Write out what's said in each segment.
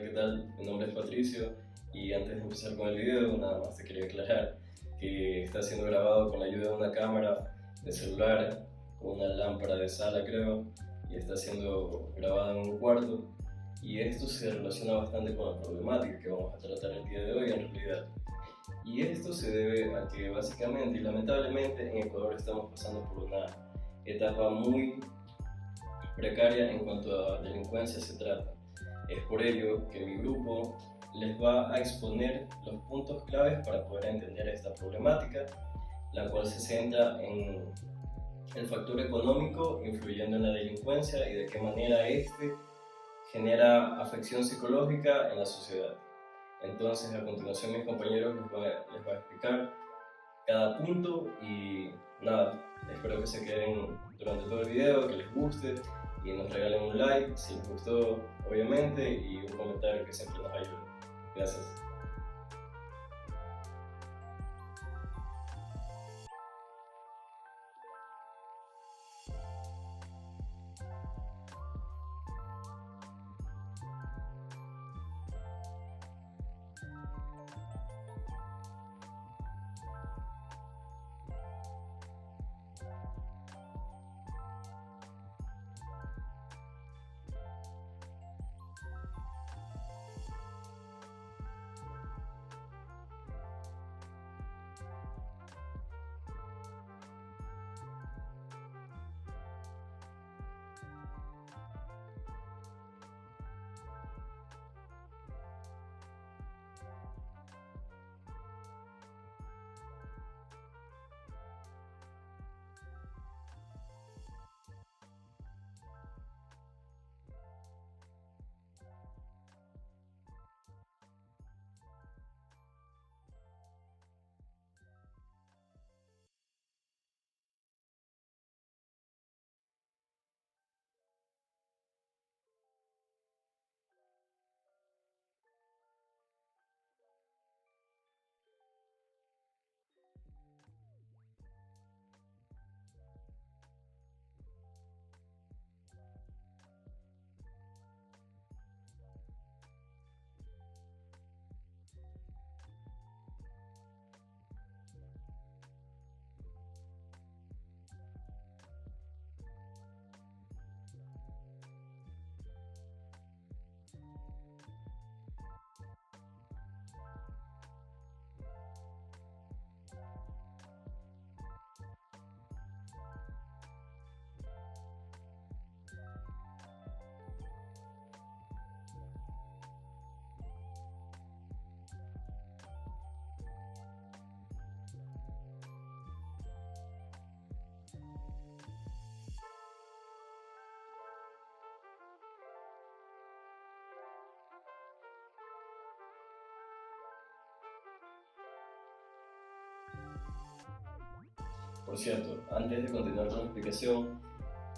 ¿qué tal? Mi nombre es Patricio y antes de empezar con el video nada más te quería aclarar que está siendo grabado con la ayuda de una cámara de celular, con una lámpara de sala creo, y está siendo grabado en un cuarto, y esto se relaciona bastante con la problemática que vamos a tratar el día de hoy en realidad. Y esto se debe a que básicamente y lamentablemente en Ecuador estamos pasando por una etapa muy precaria en cuanto a delincuencia se trata. Es por ello que mi grupo les va a exponer los puntos claves para poder entender esta problemática, la cual se centra en el factor económico influyendo en la delincuencia y de qué manera este genera afección psicológica en la sociedad. Entonces, a continuación mis compañeros les va a explicar cada punto y nada, espero que se queden durante todo el video, que les guste y nos regalen un like si les gustó, obviamente, y un comentario que siempre nos ayuda. Gracias. Por cierto, antes de continuar con la explicación,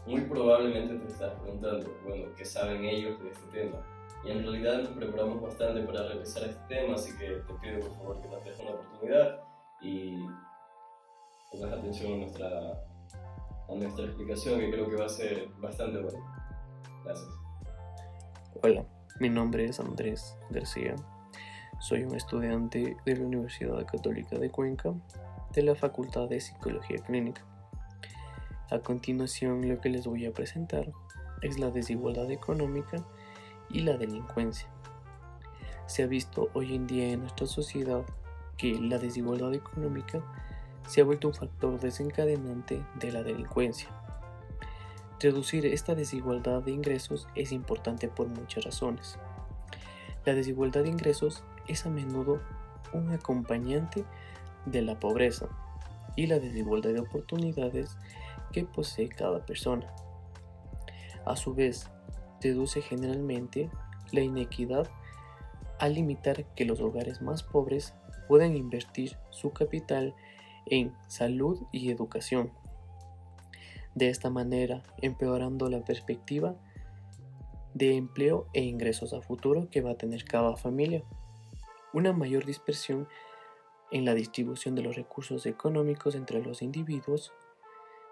muy probablemente te estás preguntando, bueno, ¿qué saben ellos de este tema? Y en realidad nos preparamos bastante para realizar este tema, así que te pido por favor que nos des una oportunidad y pongas atención a nuestra explicación, que creo que va a ser bastante buena. Gracias. Hola, mi nombre es Andrés García. Soy un estudiante de la Universidad Católica de Cuenca, de la Facultad de Psicología Clínica. A continuación, lo que les voy a presentar es la desigualdad económica y la delincuencia. Se ha visto hoy en día en nuestra sociedad que la desigualdad económica se ha vuelto un factor desencadenante de la delincuencia. Reducir esta desigualdad de ingresos es importante por muchas razones. La desigualdad de ingresos es a menudo un acompañante de la pobreza y la desigualdad de oportunidades que posee cada persona. A su vez, reduce generalmente la inequidad al limitar que los hogares más pobres puedan invertir su capital en salud y educación. De esta manera, empeorando la perspectiva de empleo e ingresos a futuro que va a tener cada familia. Una mayor dispersión en la distribución de los recursos económicos entre los individuos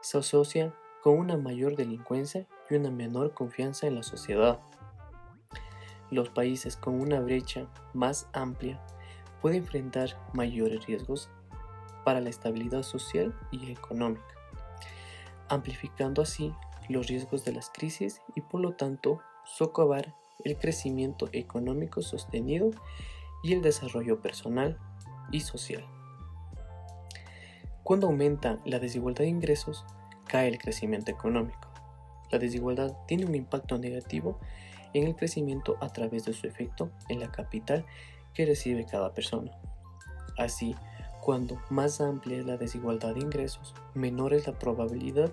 se asocia con una mayor delincuencia y una menor confianza en la sociedad. los países con una brecha más amplia pueden enfrentar mayores riesgos para la estabilidad social y económica, amplificando así los riesgos de las crisis y por lo tanto socavar el crecimiento económico sostenido y el desarrollo personal y social. Cuando aumenta la desigualdad de ingresos, cae el crecimiento económico. La desigualdad tiene un impacto negativo en el crecimiento a través de su efecto en la capital que recibe cada persona. Así, cuando más amplia es la desigualdad de ingresos, menor es la probabilidad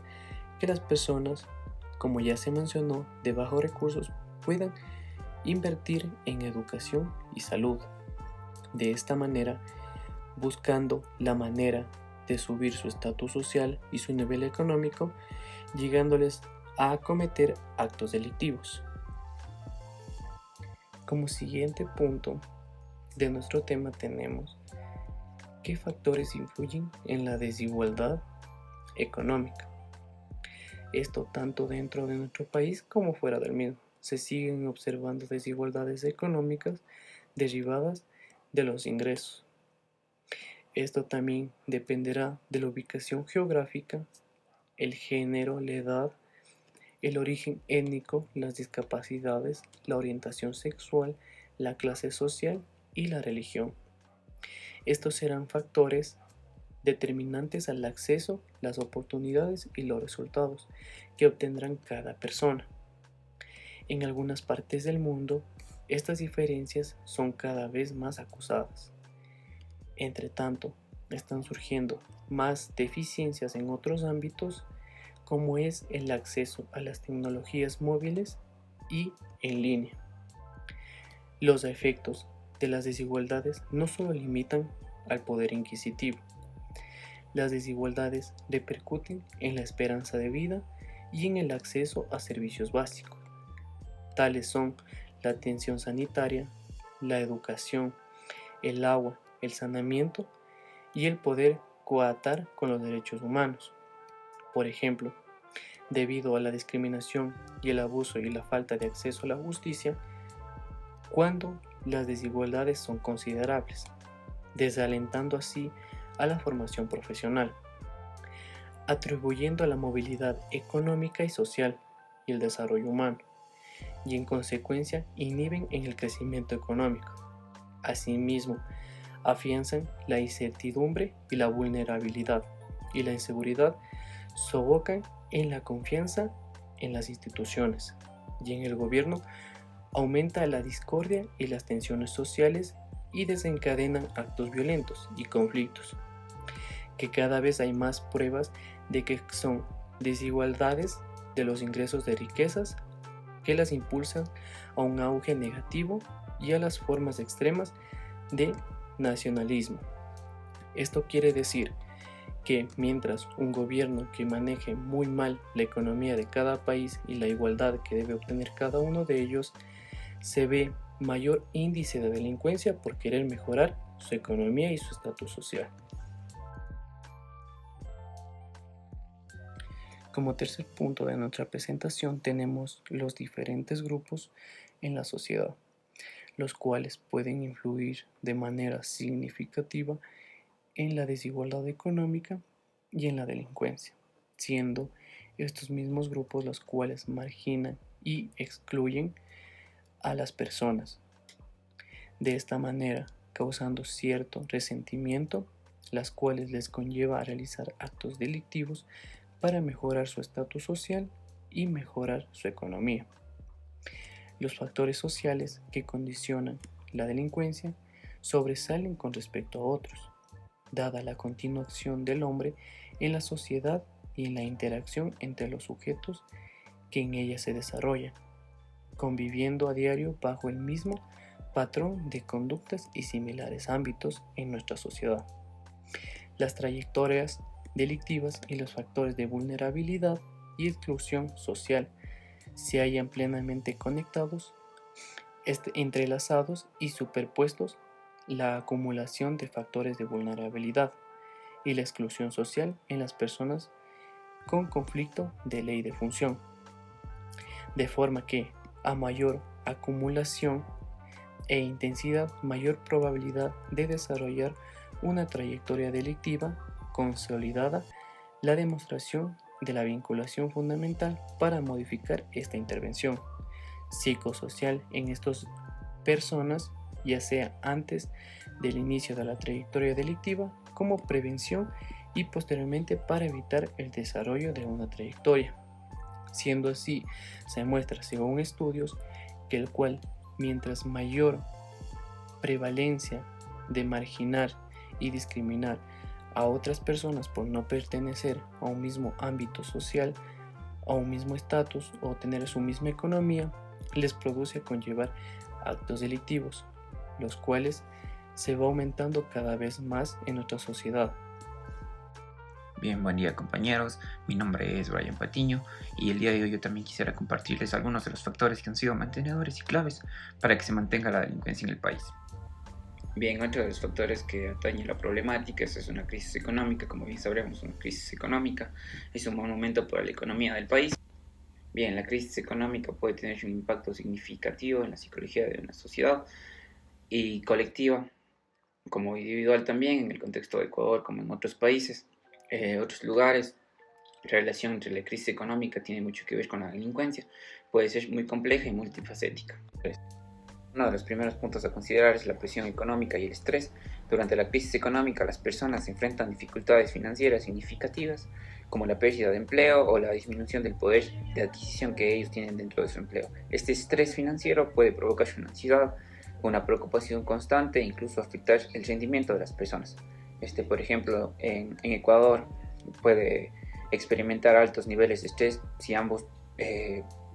que las personas, como ya se mencionó, de bajos recursos puedan invertir en educación y salud. De esta manera, buscando la manera de subir su estatus social y su nivel económico, llegándoles a cometer actos delictivos. Como siguiente punto de nuestro tema tenemos qué factores influyen en la desigualdad económica. Esto tanto dentro de nuestro país como fuera del mismo. Se siguen observando desigualdades económicas derivadas de los ingresos. Esto también dependerá de la ubicación geográfica, el género, la edad, el origen étnico, las discapacidades, la orientación sexual, la clase social y la religión. Estos serán factores determinantes al acceso, las oportunidades y los resultados que obtendrán cada persona. En algunas partes del mundo, estas diferencias son cada vez más acusadas. Entre tanto, están surgiendo más deficiencias en otros ámbitos, como es el acceso a las tecnologías móviles y en línea. Los efectos de las desigualdades no solo limitan al poder adquisitivo. Las desigualdades repercuten en la esperanza de vida y en el acceso a servicios básicos. Tales son la atención sanitaria, la educación, el agua, el saneamiento y el poder coatar con los derechos humanos. Por ejemplo, debido a la discriminación y el abuso y la falta de acceso a la justicia, cuando las desigualdades son considerables, desalentando así a la formación profesional, atribuyendo a la movilidad económica y social y el desarrollo humano, y en consecuencia inhiben en el crecimiento económico. Asimismo, afianzan la incertidumbre y la vulnerabilidad, y la inseguridad sofocan en la confianza en las instituciones y en el gobierno, aumenta la discordia y las tensiones sociales y desencadenan actos violentos y conflictos, que cada vez hay más pruebas de que son desigualdades de los ingresos de riquezas que las impulsan a un auge negativo y a las formas extremas de nacionalismo. Esto quiere decir que mientras un gobierno que maneje muy mal la economía de cada país y la igualdad que debe obtener cada uno de ellos, se ve mayor índice de delincuencia por querer mejorar su economía y su estatus social. Como tercer punto de nuestra presentación tenemos los diferentes grupos en la sociedad, los cuales pueden influir de manera significativa en la desigualdad económica y en la delincuencia, siendo estos mismos grupos los cuales marginan y excluyen a las personas. De esta manera, causando cierto resentimiento, las cuales les conlleva a realizar actos delictivos para mejorar su estatus social y mejorar su economía. Los factores sociales que condicionan la delincuencia sobresalen con respecto a otros, dada la continua acción del hombre en la sociedad y en la interacción entre los sujetos que en ella se desarrollan, conviviendo a diario bajo el mismo patrón de conductas y similares ámbitos en nuestra sociedad. Las trayectorias delictivas y los factores de vulnerabilidad y exclusión social se hallan plenamente conectados, entrelazados y superpuestos. La acumulación de factores de vulnerabilidad y la exclusión social en las personas con conflicto de ley de función, de forma que a mayor acumulación e intensidad, mayor probabilidad de desarrollar una trayectoria delictiva consolidada, la demostración de la vinculación fundamental para modificar esta intervención psicosocial en estas personas, ya sea antes del inicio de la trayectoria delictiva, como prevención y posteriormente para evitar el desarrollo de una trayectoria. Siendo así, se muestra según estudios que el cual mientras mayor prevalencia de marginar y discriminar a otras personas por no pertenecer a un mismo ámbito social, a un mismo estatus o tener su misma economía, les produce conllevar actos delictivos, los cuales se va aumentando cada vez más en nuestra sociedad. Bien, buen día compañeros, mi nombre es Brian Patiño y el día de hoy yo también quisiera compartirles algunos de los factores que han sido mantenedores y claves para que se mantenga la delincuencia en el país. Bien, otro de los factores que atañe la problemática es una crisis económica. Como bien sabremos, una crisis económica es un monumento para la economía del país. Bien, la crisis económica puede tener un impacto significativo en la psicología de una sociedad y colectiva, como individual también, en el contexto de Ecuador como en otros países. Otros lugares, la relación entre la crisis económica tiene mucho que ver con la delincuencia, puede ser muy compleja y multifacética. Uno de los primeros puntos a considerar es la presión económica y el estrés. Durante la crisis económica, las personas se enfrentan dificultades financieras significativas, como la pérdida de empleo o la disminución del poder de adquisición que ellos tienen dentro de su empleo. Este estrés financiero puede provocar una ansiedad, una preocupación constante e incluso afectar el rendimiento de las personas. Por ejemplo, en Ecuador puede experimentar altos niveles de estrés si ambos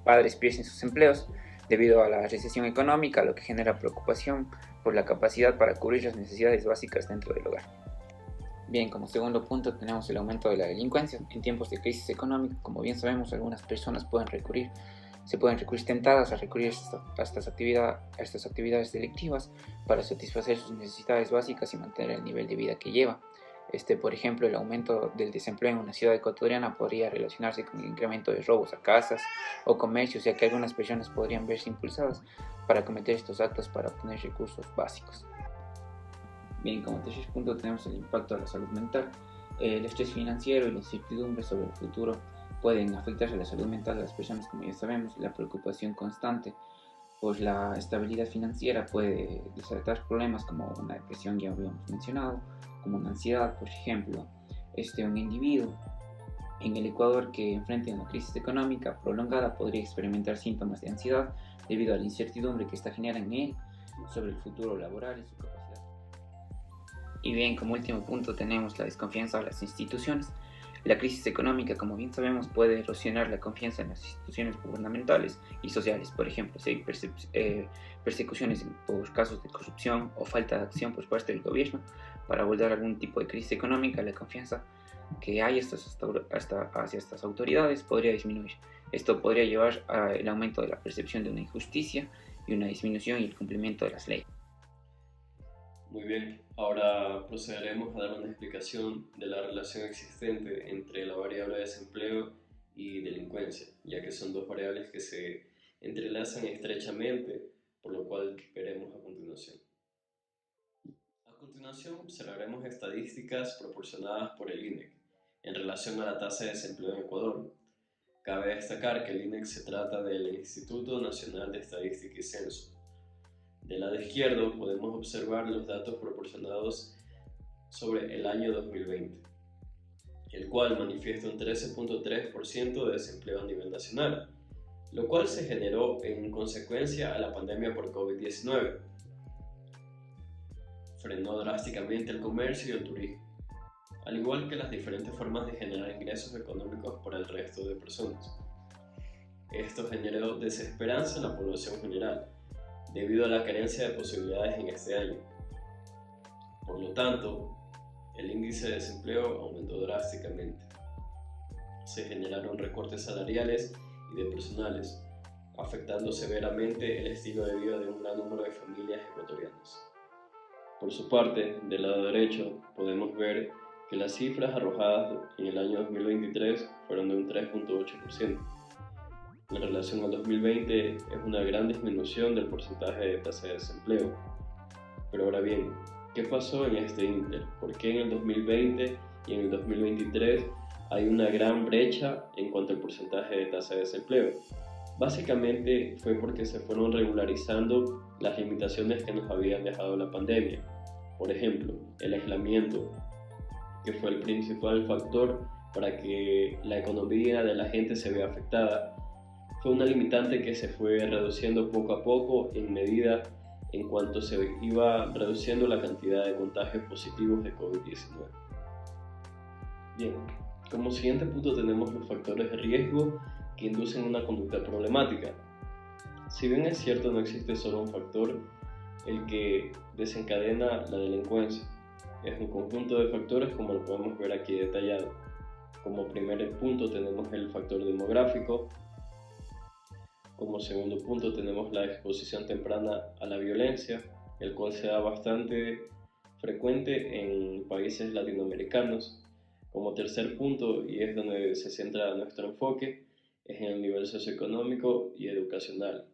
padres pierden sus empleos debido a la recesión económica, lo que genera preocupación por la capacidad para cubrir las necesidades básicas dentro del hogar. Bien, como segundo punto tenemos el aumento de la delincuencia. En tiempos de crisis económica, como bien sabemos, algunas personas se pueden recurrir tentadas a recurrir a estas actividades delictivas para satisfacer sus necesidades básicas y mantener el nivel de vida que lleva. Por ejemplo, el aumento del desempleo en una ciudad ecuatoriana podría relacionarse con el incremento de robos a casas o comercios, ya que algunas personas podrían verse impulsadas para cometer estos actos para obtener recursos básicos. Bien, como tercer punto tenemos el impacto de la salud mental. El estrés financiero y la incertidumbre sobre el futuro pueden afectar a la salud mental de las personas, como ya sabemos. La preocupación constante por la estabilidad financiera puede desatar problemas como una depresión, ya habíamos mencionado, como una ansiedad, por ejemplo. Un individuo en el Ecuador que enfrente una crisis económica prolongada podría experimentar síntomas de ansiedad debido a la incertidumbre que esta genera en él sobre el futuro laboral y su capacidad. Y bien, como último punto tenemos la desconfianza a las instituciones. La crisis económica, como bien sabemos, puede erosionar la confianza en las instituciones gubernamentales y sociales. Por ejemplo, si hay persecuciones por casos de corrupción o falta de acción por parte del gobierno para abordar algún tipo de crisis económica, la confianza que hay hacia estas autoridades podría disminuir. Esto podría llevar al aumento de la percepción de una injusticia y una disminución y el cumplimiento de las leyes. Muy bien, ahora procederemos a dar una explicación de la relación existente entre la variable desempleo y delincuencia, ya que son dos variables que se entrelazan estrechamente, por lo cual veremos a continuación. A continuación observaremos estadísticas proporcionadas por el INEC en relación a la tasa de desempleo en Ecuador. Cabe destacar que el INEC se trata del Instituto Nacional de Estadística y Censo. Del lado izquierdo podemos observar los datos proporcionados sobre el año 2020, el cual manifiesta un 13.3% de desempleo a nivel nacional, lo cual se generó en consecuencia a la pandemia por COVID-19. Frenó drásticamente el comercio y el turismo, al igual que las diferentes formas de generar ingresos económicos para el resto de personas. Esto generó desesperanza en la población general, debido a la carencia de posibilidades en este año. Por lo tanto, el índice de desempleo aumentó drásticamente. Se generaron recortes salariales y de personales, afectando severamente el estilo de vida de un gran número de familias ecuatorianas. Por su parte, del lado derecho, podemos ver que las cifras arrojadas en el año 2023 fueron de un 3.8%, en relación al 2020 es una gran disminución del porcentaje de tasa de desempleo. Pero ahora bien, ¿qué pasó en este ínter? ¿Por qué en el 2020 y en el 2023 hay una gran brecha en cuanto al porcentaje de tasa de desempleo? Básicamente fue porque se fueron regularizando las limitaciones que nos habían dejado la pandemia. Por ejemplo, el aislamiento, que fue el principal factor para que la economía de la gente se vea afectada, fue una limitante que se fue reduciendo poco a poco en medida en cuanto se iba reduciendo la cantidad de contagios positivos de COVID-19. Bien, como siguiente punto tenemos los factores de riesgo que inducen una conducta problemática. Si bien es cierto, no existe solo un factor el que desencadena la delincuencia. Es un conjunto de factores como lo podemos ver aquí detallado. Como primer punto tenemos el factor demográfico. Como segundo punto tenemos la exposición temprana a la violencia, el cual se da bastante frecuente en países latinoamericanos. Como tercer punto, y es donde se centra nuestro enfoque, es en el nivel socioeconómico y educacional,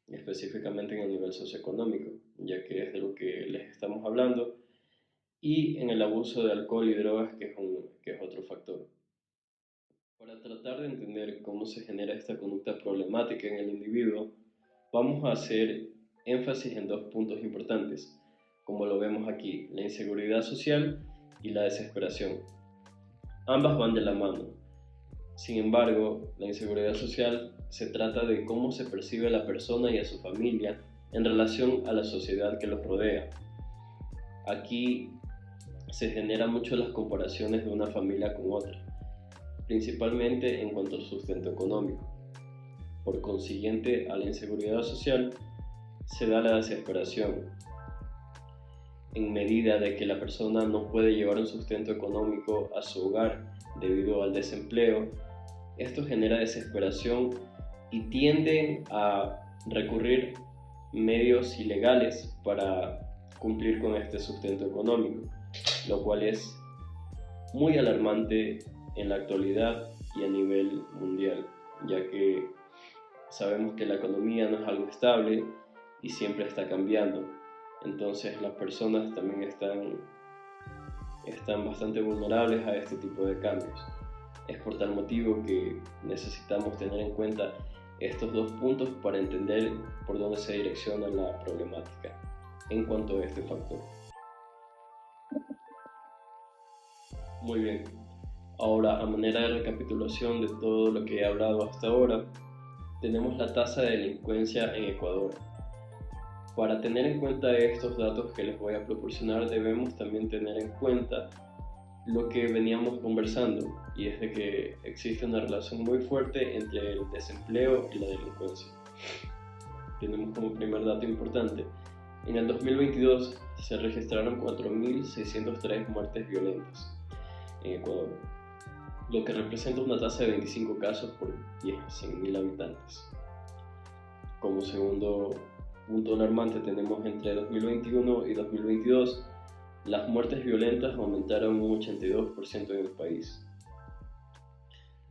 específicamente en el nivel socioeconómico, ya que es de lo que les estamos hablando, y en el abuso de alcohol y drogas, que es otro factor. Para tratar de entender cómo se genera esta conducta problemática en el individuo, vamos a hacer énfasis en dos puntos importantes, como lo vemos aquí, la inseguridad social y la desesperación. Ambas van de la mano. Sin embargo, la inseguridad social se trata de cómo se percibe a la persona y a su familia en relación a la sociedad que los rodea. Aquí se generan mucho las comparaciones de una familia con otra, principalmente en cuanto al sustento económico. Por consiguiente, a la inseguridad social se da la desesperación, en medida de que la persona no puede llevar un sustento económico a su hogar debido al desempleo. Esto genera desesperación y tienden a recurrir medios ilegales para cumplir con este sustento económico, lo cual es muy alarmante en la actualidad y a nivel mundial, ya que sabemos que la economía no es algo estable y siempre está cambiando. Entonces las personas también están bastante vulnerables a este tipo de cambios. Es por tal motivo que necesitamos tener en cuenta estos dos puntos para entender por dónde se direcciona la problemática en cuanto a este factor. Muy bien, ahora a manera de recapitulación de todo lo que he hablado hasta ahora, tenemos la tasa de delincuencia en Ecuador. Para tener en cuenta estos datos que les voy a proporcionar, debemos también tener en cuenta lo que veníamos conversando, y es de que existe una relación muy fuerte entre el desempleo y la delincuencia. Tenemos como primer dato importante: en el 2022 se registraron 4.603 muertes violentas en Ecuador, lo que representa una tasa de 25 casos por 100.000 habitantes. Como segundo punto alarmante tenemos entre 2021 y 2022 las muertes violentas aumentaron un 82% en el país.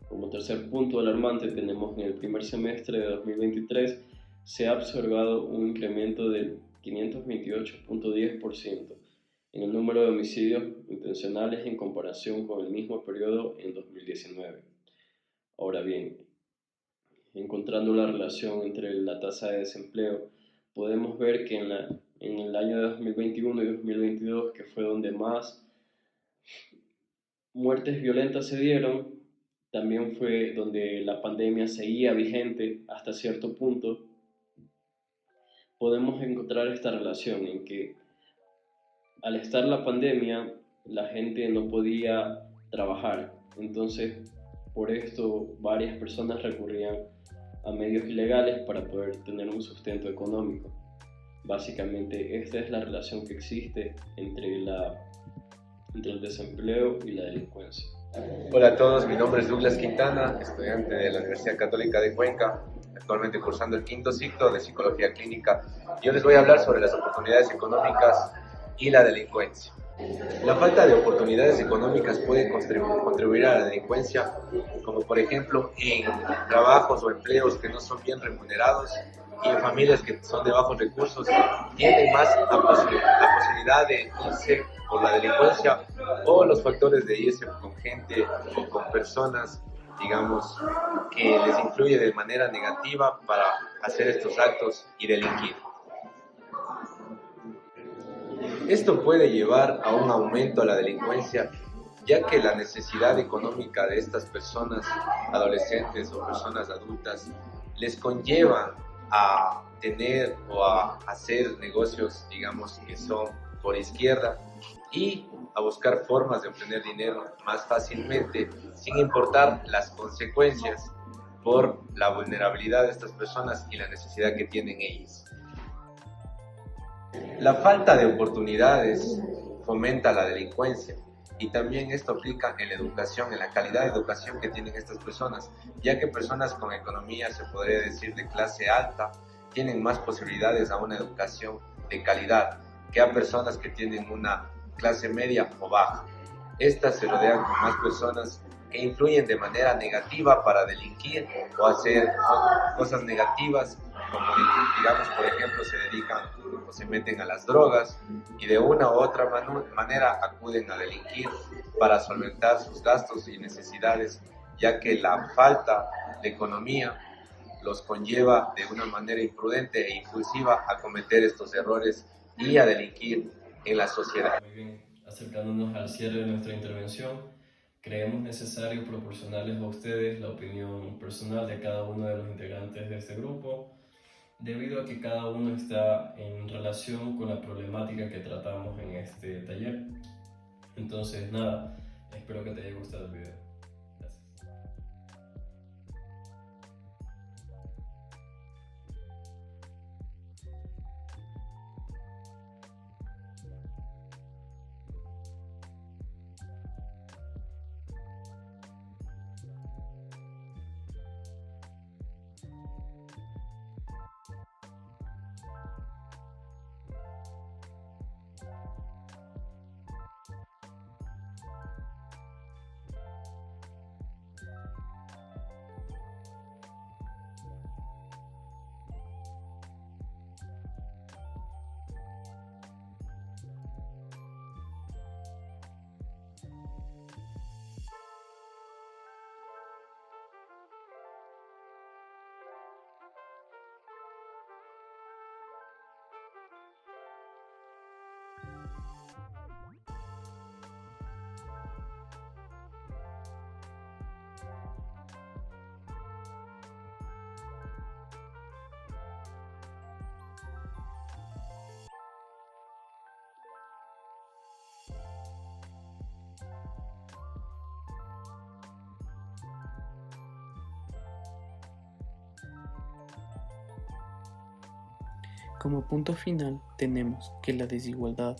Como tercer punto alarmante tenemos en el primer semestre de 2023 se ha observado un incremento del 528.10% en el número de homicidios intencionales en comparación con el mismo periodo en 2019. Ahora bien, encontrando la relación entre la tasa de desempleo, podemos ver que en el año de 2021 y 2022, que fue donde más muertes violentas se dieron, también fue donde la pandemia seguía vigente hasta cierto punto. Podemos encontrar esta relación en que al estar la pandemia, la gente no podía trabajar, entonces por esto varias personas recurrían a medios ilegales para poder tener un sustento económico. Básicamente esta es la relación que existe entre el desempleo y la delincuencia. Hola a todos, mi nombre es Douglas Quintana, estudiante de la Universidad Católica de Cuenca, actualmente cursando el 5º ciclo de Psicología Clínica. Yo les voy a hablar sobre las oportunidades económicas y la delincuencia. La falta de oportunidades económicas puede contribuir a la delincuencia, como por ejemplo en trabajos o empleos que no son bien remunerados y en familias que son de bajos recursos, tienen más la posibilidad de irse por la delincuencia o los factores de irse con gente o con personas, digamos, que les influye de manera negativa para hacer estos actos y delinquir. Esto puede llevar a un aumento a la delincuencia, ya que la necesidad económica de estas personas, adolescentes o personas adultas, les conlleva a tener o a hacer negocios, digamos, que son por izquierda y a buscar formas de obtener dinero más fácilmente, sin importar las consecuencias por la vulnerabilidad de estas personas y la necesidad que tienen ellas. La falta de oportunidades fomenta la delincuencia y también esto aplica en la educación, en la calidad de educación que tienen estas personas, ya que personas con economía, se podría decir de clase alta, tienen más posibilidades a una educación de calidad que a personas que tienen una clase media o baja. Estas se rodean con más personas que influyen de manera negativa para delinquir o hacer cosas negativas, como digamos, por ejemplo, se dedican o se meten a las drogas y de una u otra manera acuden a delinquir para solventar sus gastos y necesidades, ya que la falta de economía los conlleva de una manera imprudente e impulsiva a cometer estos errores y a delinquir en la sociedad. Muy bien, acercándonos al cierre de nuestra intervención, creemos necesario proporcionarles a ustedes la opinión personal de cada uno de los integrantes de este grupo, debido a que cada uno está en relación con la problemática que tratamos en este taller. Entonces, nada, espero que te haya gustado el video. Como punto final tenemos que la desigualdad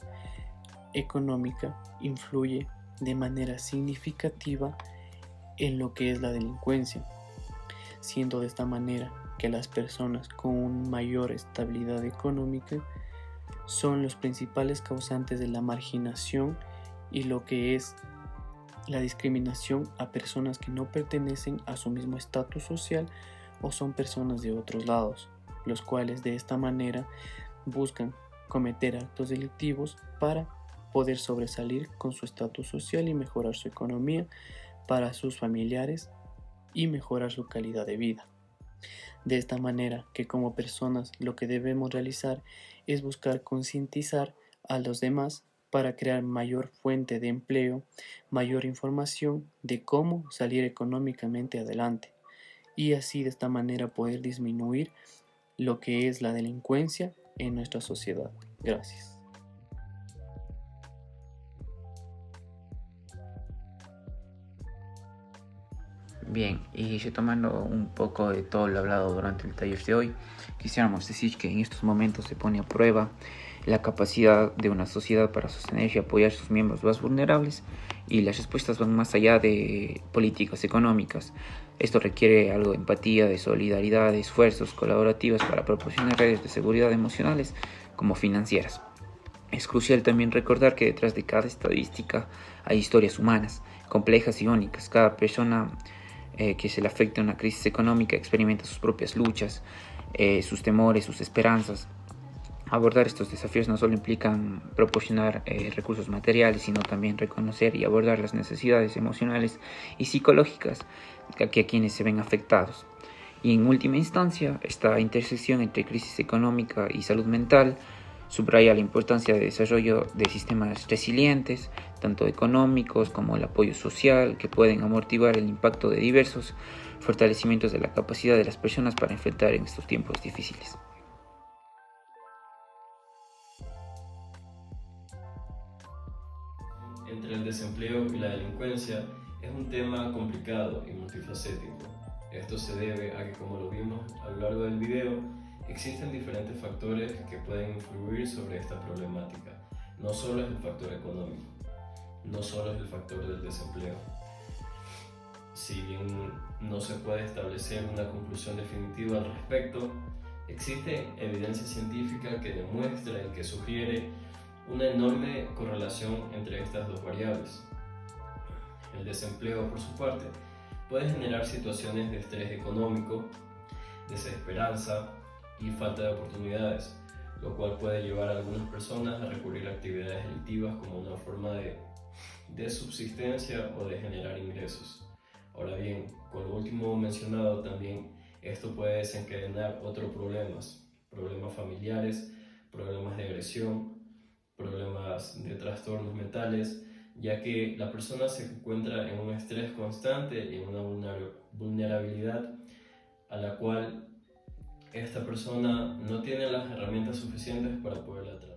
económica influye de manera significativa en lo que es la delincuencia, siendo de esta manera que las personas con una mayor estabilidad económica son los principales causantes de la marginación y lo que es la discriminación a personas que no pertenecen a su mismo estatus social o son personas de otros lados, los cuales de esta manera buscan cometer actos delictivos para poder sobresalir con su estatus social y mejorar su economía para sus familiares y mejorar su calidad de vida. De esta manera que como personas lo que debemos realizar es buscar concientizar a los demás para crear mayor fuente de empleo, mayor información de cómo salir económicamente adelante y así de esta manera poder disminuir lo que es la delincuencia en nuestra sociedad. Gracias. Bien, y retomando un poco de todo lo hablado durante el taller de hoy, quisiéramos decir que en estos momentos se pone a prueba la capacidad de una sociedad para sostener y apoyar a sus miembros más vulnerables, y las respuestas van más allá de políticas económicas. Esto requiere algo de empatía, de solidaridad, de esfuerzos colaborativos para proporcionar redes de seguridad emocionales como financieras. Es crucial también recordar que detrás de cada estadística hay historias humanas, complejas y únicas. Cada persona que se le afecta una crisis económica experimenta sus propias luchas, sus temores, sus esperanzas. Abordar estos desafíos no solo implican proporcionar recursos materiales, sino también reconocer y abordar las necesidades emocionales y psicológicas que a quienes se ven afectados. Y en última instancia, esta intersección entre crisis económica y salud mental subraya la importancia de desarrollo de sistemas resilientes, tanto económicos como el apoyo social, que pueden amortiguar el impacto de diversos fortalecimientos de la capacidad de las personas para enfrentar en estos tiempos difíciles. Entre el desempleo y la delincuencia es un tema complicado y multifacético. Esto se debe a que, como lo vimos a lo largo del video, existen diferentes factores que pueden influir sobre esta problemática. No solo es el factor económico, no solo es el factor del desempleo. Si bien no se puede establecer una conclusión definitiva al respecto, existe evidencia científica que demuestra y que sugiere una enorme correlación entre estas dos variables. El desempleo, por su parte, puede generar situaciones de estrés económico, desesperanza y falta de oportunidades, lo cual puede llevar a algunas personas a recurrir a actividades delictivas como una forma de subsistencia o de generar ingresos. Ahora bien, con lo último mencionado también, esto puede desencadenar otros problemas familiares, problemas de agresión, problemas de trastornos mentales, ya que la persona se encuentra en un estrés constante y en una vulnerabilidad a la cual esta persona no tiene las herramientas suficientes para poderla tratar.